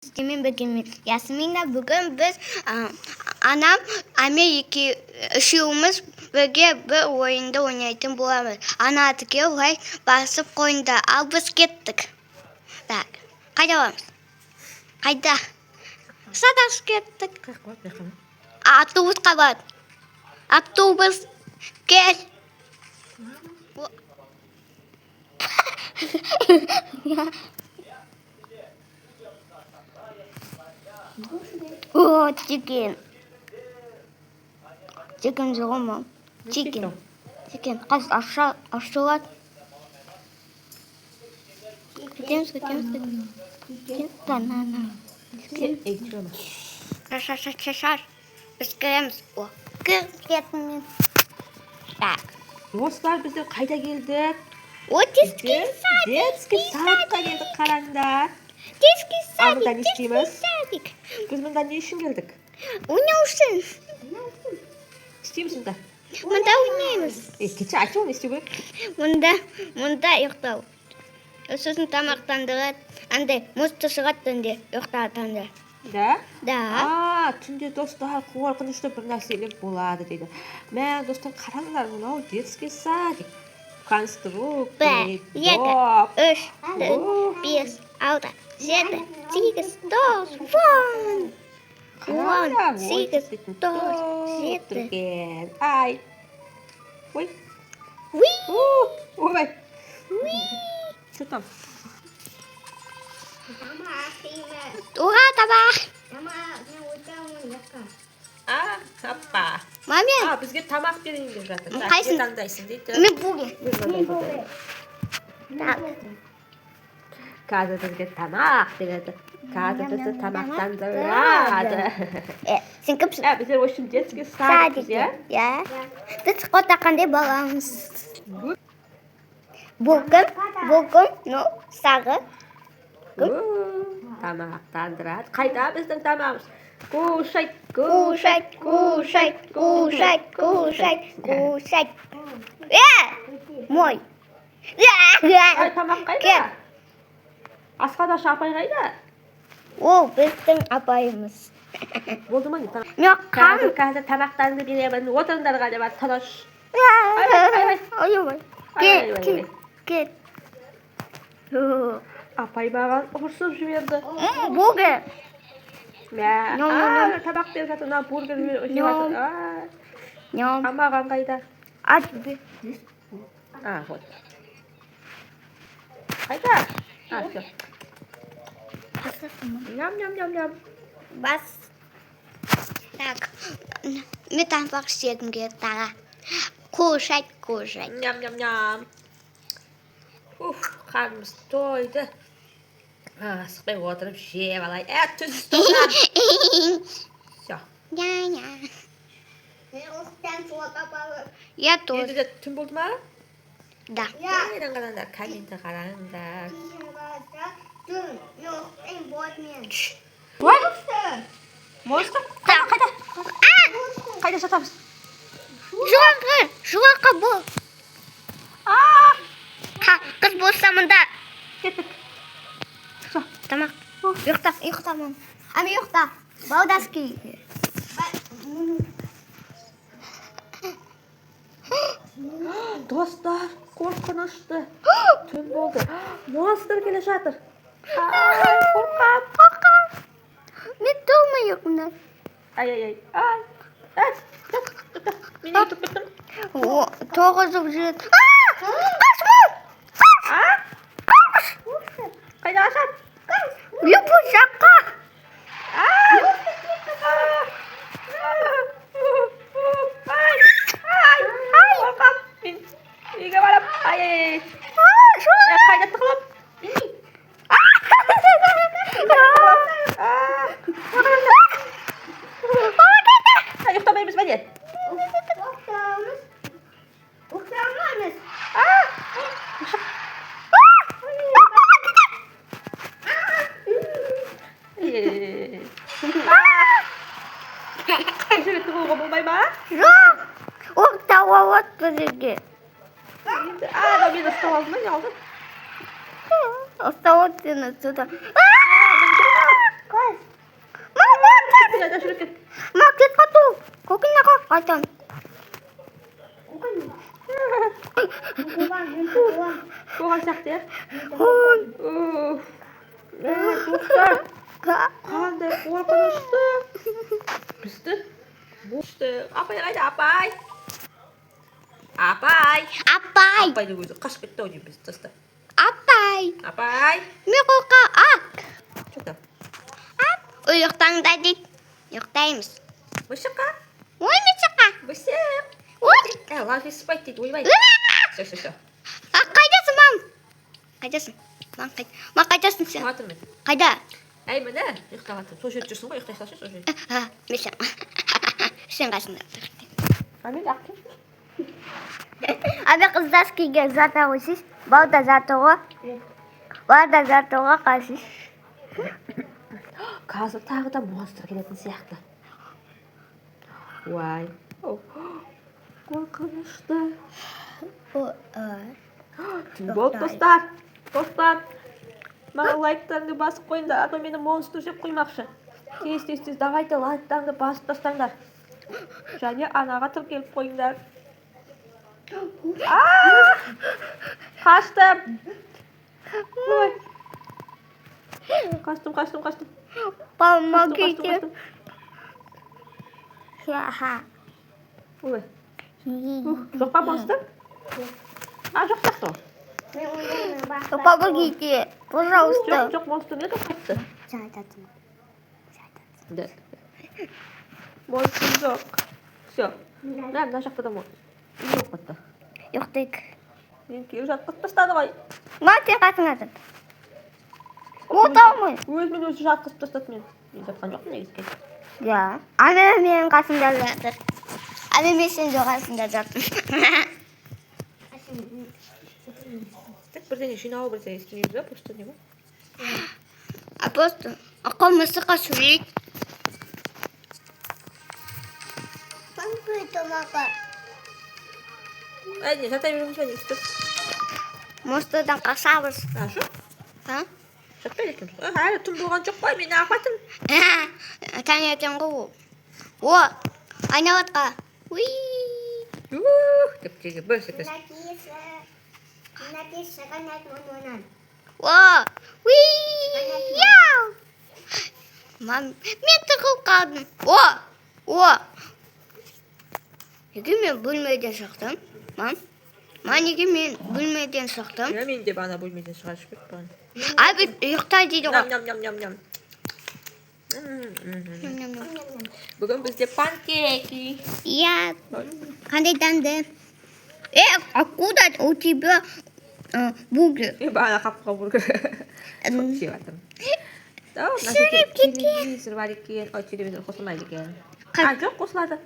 Demin bugün Yasmin'le bugün biz anam Amerika üşüğümüz birge bir oyunda oynayın bulamız. Anadaki olay basıp koyunda al biz gittik. Tak. Kayda varmış. Kayda. Sadas gittik. Autobus kapat. Autobus gel. Oh, chicken. Chicken zoom'um. Chicken. Chicken. Kız aşağı. Gidiyoruz. Banana. Şaşar. Biz gelemiz. O. Gitmeyin. Tak. Dostlar biz de kayda geldik. O детский Saat'ta geldik karanda. Детский Anıdan садик. işçiyimiz. Садик. Biz bundan ne için geldik? Oynuyorsun. İstiyor musun da? Bunda oynuyoruz. Keçi açı onu istiyor. Bunda yoktu. Sosun tamaktandığı ande mustuşuğattın diye yoktu. Da? Da. Tünde dostlar korkunçlu bir narseler болады dedi. Men dostlar karanglar mınау детский садик. Konstruktör. 1, 2, 3, 4, 5, 6, 7, 8, 9, 10. 8, 9, 7. Ai. Ui. Whee! Ui mày. Chút tầm. Oha tabak. Hoppa. Mami. Bizge tamak bereyim zaten. Qaysin? Tandaysin deydi. Men buga. Tak. Kazı bizge tamak dedi. Kazı bizi tamaklandırады. Sen kimsin? Bizler oşum детский Sadik садик ya. ya. Biz kota qanday boramiz? Bugün no sarı. Tamaklandırады. Qayda bizning tamamız. Kuşayt. Moy. Ay tamak qayda? Asqadaş apay qayda? O bizning apayımız. Oldu mu? Tamam. Yok kan. Kazı tamaklarını bilemem. Oturunlar galiba tadaş. Git. Apay bağın hursuz jüverdi. Burger. Ya. Tabak der zaten burger jüverdi. Nyom. Ama kan qayda? Aç bir. Hot. Qayda? Şu. Yam. Bas. Так. Мне там вообще гитара. Кушать. Yam. Karnımız doydu. Sıkmayı oturup şey vallahi. Tüz istiyorsan. Все. Я. Я тоже. Yedi de tüm buldu mu? Да. Aynen kalanlar. Kalinte kalanlar. What? Mosta? Qayda satamız? Жуака bu. Kız boşsamında. Gittik. Tamam. Yok tamam. Ama yok da. Baldaski. Dostlar, korkunçtu. Tüm oldu. Monster gele жатыр. Korkam. Ne durmuyor bunlar? Ay. Meni tutup bittim. Toğuzum jüt. Qayda aşat? Yok bu şaka. Korkam. Uyga barap. Ay. Qayda tıkılım. Uykutamaymiz beni. Uçağımız. Şimdi tıkılım olmay mı? Yok. Orta bizimki. Da beni ıstavazdın mı? Ne oldu? Осталось сюда. Қайтам. Соған сияқты, достар, қандай қорқынышты. Бізді апай қайда, апай? Апай. Апай. Апайдың өзі қашып кетті ау деймін бізді достар. Апай. Апай. Мен қорқа ақ. Что там? Ұйықтаңда дейді. Ұйықтаймыз. Мышыққа? Ой, мышыққа. Мышық. Ой. Лафи спать дейді, ойбай. Все. Қайдасың, мам? Қайдасың? Мам, қайдасың сен? Жатырмын. Қайда? Әй, міне, ұйықтап жатырмын. Сол жерде жүрсің ғой, ұйықтай салшы сол жерде. Мешім. Сен қасында. Мен ақын. Abi kızlar ki zaten usiz. Bal da zaten o. Var da zaten o karşı. Қазір тағы да монстр келетін сияқты. Уай. Қорқынышты. Болды достар. Достар. Маған лайктарыңды басып қойыңдар. А то мені монстр жеп қоймақшы. Тез. Давайте лайктарыңды басып тастаңдар. Және анаға тіркеліп қойыңдар. Қаштым. Ой. Қаштым. Помогите. Ой. Жоқ па монстр? Жоқ сияқты. Помогите, пожалуйста. Жоқ монстр не қайтты? Да. Монстр жоқ. Все. Мына жақта да монстр. Жоқ қайтты. Ұйықтайық. Мен келіп жатқызып тастады ғой. Мати қасыңа тұр. Отамын. Өзімен өзі жатқызып тастады мен. Мен жатқан жоқпын негізі. Ya. Anne benim қасымда жатыр. Anne мен сен жоқ қасымда жатыр. Так бірдеңе жинау бірдеңе істемейміз ба? Просто не ғой? А просто аққа мысыққа сөйлейді. Әне, жата береміз ба не істеп? Мостыдан қашамыз. Жоқ. Жатпайды екенбіз. Әлі түн болған жоқ қой, мен ағатым. Таңертең ғой. О, айналатқа. Уи. Деп теге бір секунд. О, уи. Яу. Мам, мен тығылып қалдым. О. Неге мен бөлмеден шықтым? Мам, неге мен бөлмеден шықтым? Мен де бана бөлмеден шығарып кетпін. Abi ұйықтай дейді ғой. Ням. Бүгін бізде панкейки. Я, қандай дәмді? Откуда у тебя бургер? Бана қапқа бургер. Соны жеп жатырмын. Телевизор бар екен. Ой, телевизор қосылмайды екен. Жоқ, қосылады.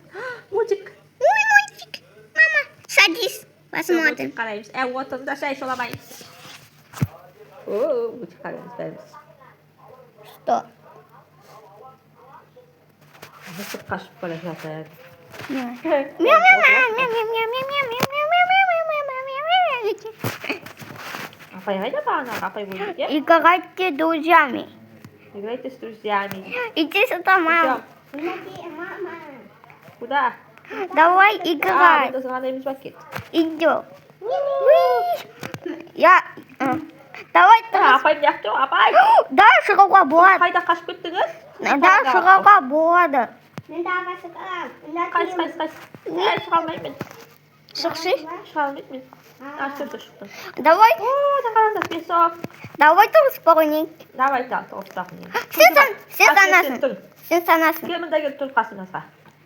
Мультик. Ой, мультик. Мама, садись, посмотрим. Мультик қараймыз. Отырда шай шоламаймыз. Мультик қараймыз бәріміз. Что? Мысық қашып бара жатыр. Апай қайда бағанағы? Апай бөлмеде? Играйте друзьями. Играйте с друзьями. Иди сюда, мама. Куда? Давай играть. Біз ғана емес пакет. Идем. Я... Давай Апай не жоқ, апай. Дай шығуға болады. Қайда қашып кеттіңіз? Дай шығуға болады. Мен тағы шығам. Қайсы. Шыға алмаймын. Шықшы. Шыға алмаймын мен. Шықты шықтым. Давай. Тағалаңыз песок. Давай тұрыс бағынейік. Давай тұрыстақ не. Сен санасын. Сен санасын. Кел мұнда келіп тұр қасыңызға.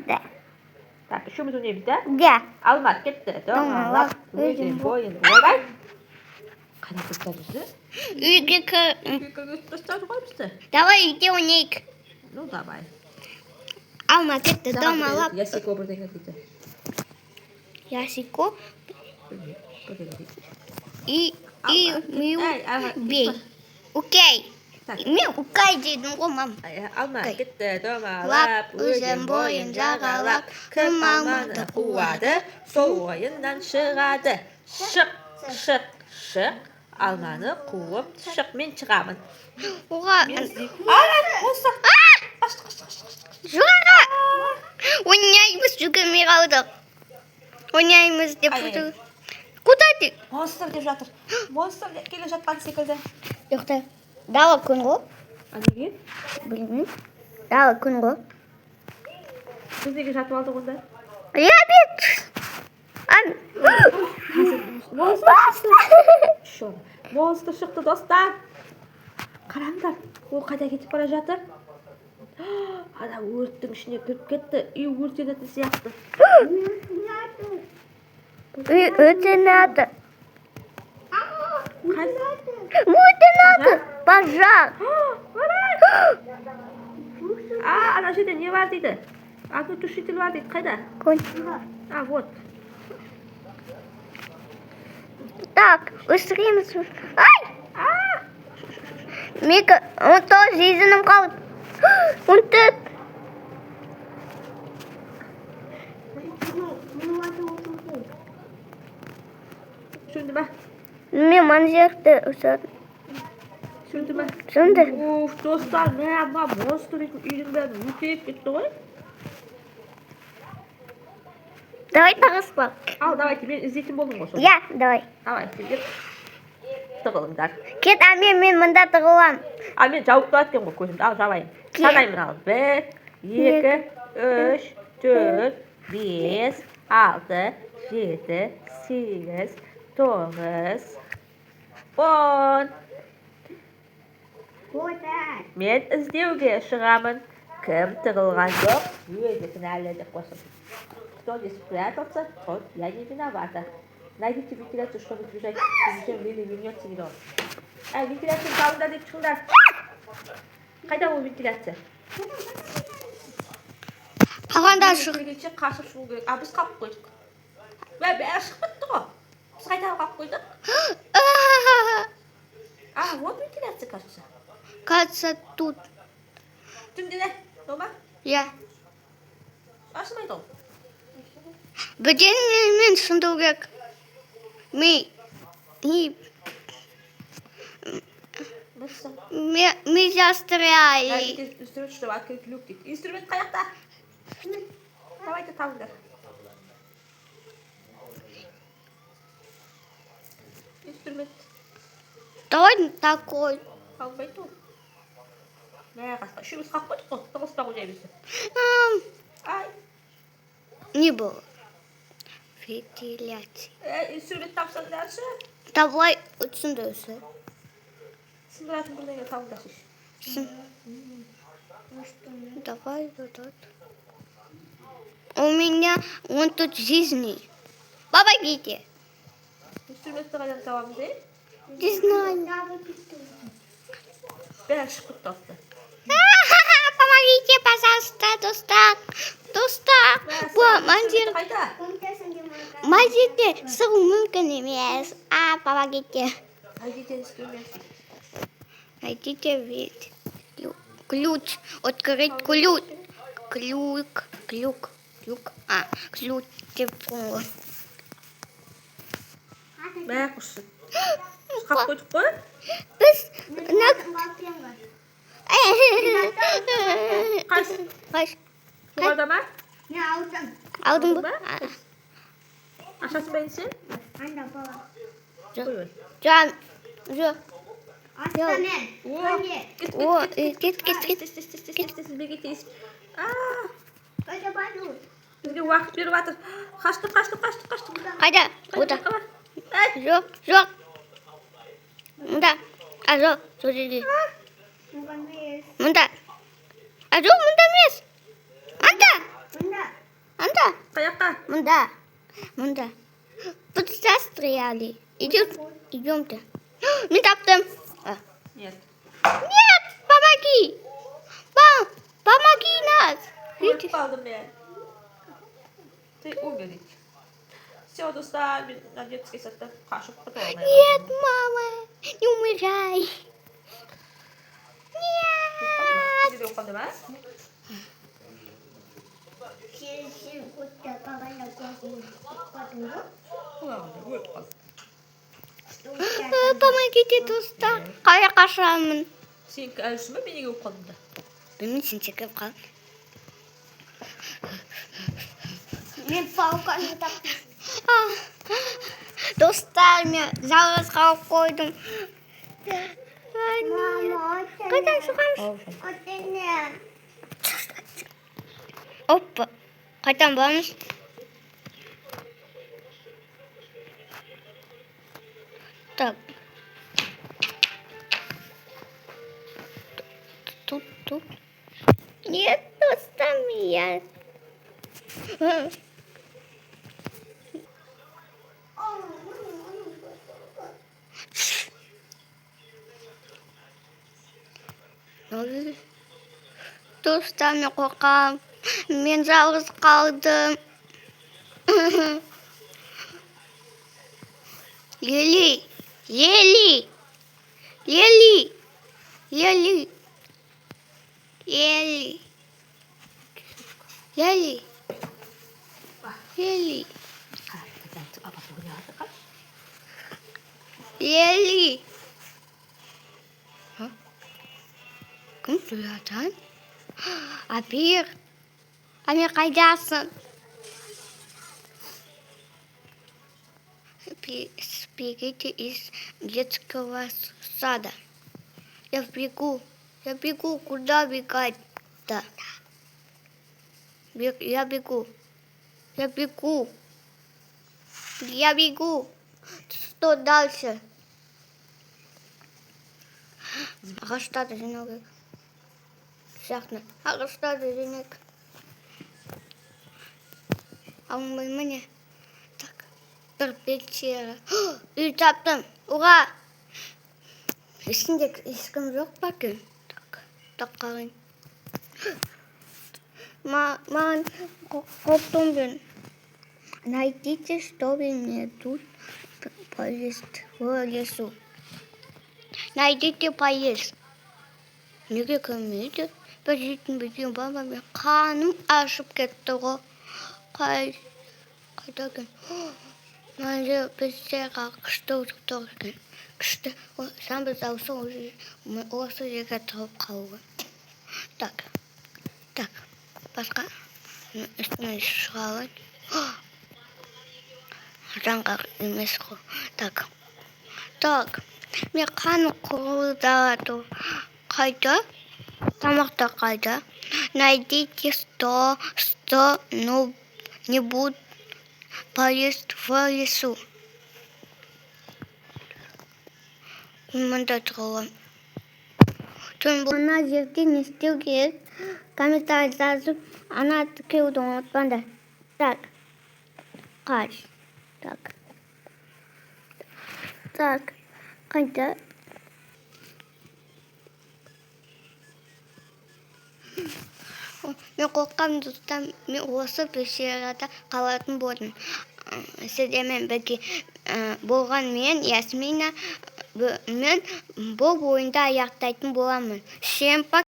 Да. Так, үшеуміз ойнаймыз, да? Да. Алмат кетті. Домалап, өзен бойын. Ойбай. Қайда тұстар бізді? Үйге Тұстар ғой бізді. Давай үйге ойнайық. Ну, давай. Алма кетті, домалап. Ясико бірдеңе дейді. Ясико. Бірдеңе дейді. И бей. Окей. Так. Мен укай дедім ғой, мам. Алма кетті, домалап, өзен бойын жағалап, кім алманы қуады, сол ойыннан шығады. Шық, алманы қуып шық, мен шығамын. Оға. Осы. Жоға. Ойнаймыз жүгірмей қалды. отырдық. Ойнаймыз деп Ай, ай. отырдық. Куда ты? Монстр деп жатыр. Монстр деп келе жатқан секілді. Жоқта. Дала күн ғой. А неге? Білмеймін. Дала күн ғой. Біз неге жатып алдық онда? Я бет. Монстр шықты достар. Қараңдар, ол қайда кетіп бара жатыр? Ана өрттің ішіне кіріп кетті. Үй өртенетін сияқты. Өртенеді. Қайда? Өртенеді. Пожар. Ана жерде не бар дейді? Огнетушитель бар дейді. Қайда? А, вот. Так, устремись. Ай! Мика, он тоже жизненным қалды. Он тут. Түсінді ма? Мен мына жерді ұстадым. Түсінді ма? Түсінді. Уф, достар, мына монстр үйдің бәрін өртеп кетті ғой. Давай тағыспақ. Ал, давайте, мен іздейтін болдым ғой. Я, давай. Давай, сіздер тығылыңдар. Кет, мен мында тығылам. Мен жауып тұрады екен ғой көзімді. Ал, жабайын. Санаймын ал. 1, 2, 3, 4, 5, 6, 7, 8, 9, 10. Мен іздеуге шығамын. Кім тығылған жоқ, өзі кінәлі деп қойсын. Кто не спрятался, тот я не виновата. Найдите вентиляцию, чтобы избежать или вернется миллион. Вентиляцияны табыңдар деп шығыңдар. Қайда ол вентиляция? Қалғанда шық. Келгенше қашып шығу керек. Біз қалып қойдық. Бәрі шығып кетті ғой. Біз қайда қалып қойдық? Вот вентиляция, кажется. Кажется, тут. Түнде не? Дома? Я. Ашылмайды ол. Бірден шындау керек. Мы застряли. Инструмент, чтобы открыть люк. Инструмент қаяқта? Давайте табыңдар. Инструмент. Давай такой. Қалмайды ол. Қасқа. Үшеуміз қалып қойдық қой. Тығылыспақ өземізді. Ай. Не было. Вентиляция. Инструмент тапсаңдаршы. Давай түсіндірсі. Сындыратын бірдеңе табыңдаршы. Давай вот так. У меня вон тут жизни. Помогите. Инструментті қайдан табамыз, Не знаю. Бәрі шығып кетті. Помогите, пожалуйста, достар. Достар. Мандир. Қайда? Мандирде шығу мүмкін емес. Помогите. Найдите инструмент. Найдите ведь. Ключ. Открыть ключ. Ключ. Ключ. Телефон. Бәрі құшсын. Қалып қойдық қой? Біз Қайсы? Бұғада ма? алдың ба? Ашасын ба сен? Қой. Жан. Жоқ. Кет. Бізге тез. Бізге уақыт беріп жатыр. Қаштық. Қайда? Ода. Жоқ. Мұнда. Жоқ. Сол жерде. Мұнда. Жоқ, мұнда емес. Анда. Қаяққа? Мұнда. Тут застряли. Идемте. Мен таптым. Нет. Нет, помоги. Помоги нас. Өліп қалдым мен. Ты умереть. Все, достар, мен на детский садтан қашып құтыла алмаймын. Нет, мама, не умирай. Нет. Сізде оқанды ма? Өліп қалды. Помогите, достар. Қайда қашамын? Сен әлсің ба, мен неге өліп қалдым да? Білмеймін, сен секіріп қал. Мен палканы таптым. Достар, мен жалғыз қалып қойдым. Қайдан шығамыз? Оппа, қайдан барамыз? Так. Тут. Нет, достар, я. Достар, мен қорқам. Мен жалғыз қалдым. Лили. Кім келатыр? Абир. Амир, қайдасың? Сбегите из детского сада. Я бегу. Куда бегать-то? Я бегу. Что дальше? Ağaçlar düzenek. Sıcaklık. Ağaçlar düzenek. Almayı ne? Tak. Bir pekçiye. Ül taptım. Uğa. İçinde iskim yok bakın. Tak kalın. Man korktum ben. Найдите, что мне тут поесть в лесу. Найдите поесть. Неге кірмейді? Бір жейтін бүйден баба мен қаным ашып кетті ғой. Қайда екен? Мәнде біздерге күшті тұр екен. Күшті. Сен біз осы жерге тұрып қалуға. Так. Басқа үстіне шығалайды. Жаңғақ емес қой. Так. Мен қаны құрылдады. Қайда? Тамақта қайда? Найдите что-нибудь поесть в лесу. Мында тұрғылым. Ана жерде не істеу керек? Комментарий жазып, ана тікеуді ұмытпаңдар. Так. Қаш. Так. Қайда? Мен қорқам, достар, мен осы пещерада қалатын болдым. Сіздермен бірге болған мен, Ясмина, мен бұл ойында аяқтайтын боламын. Всем пока!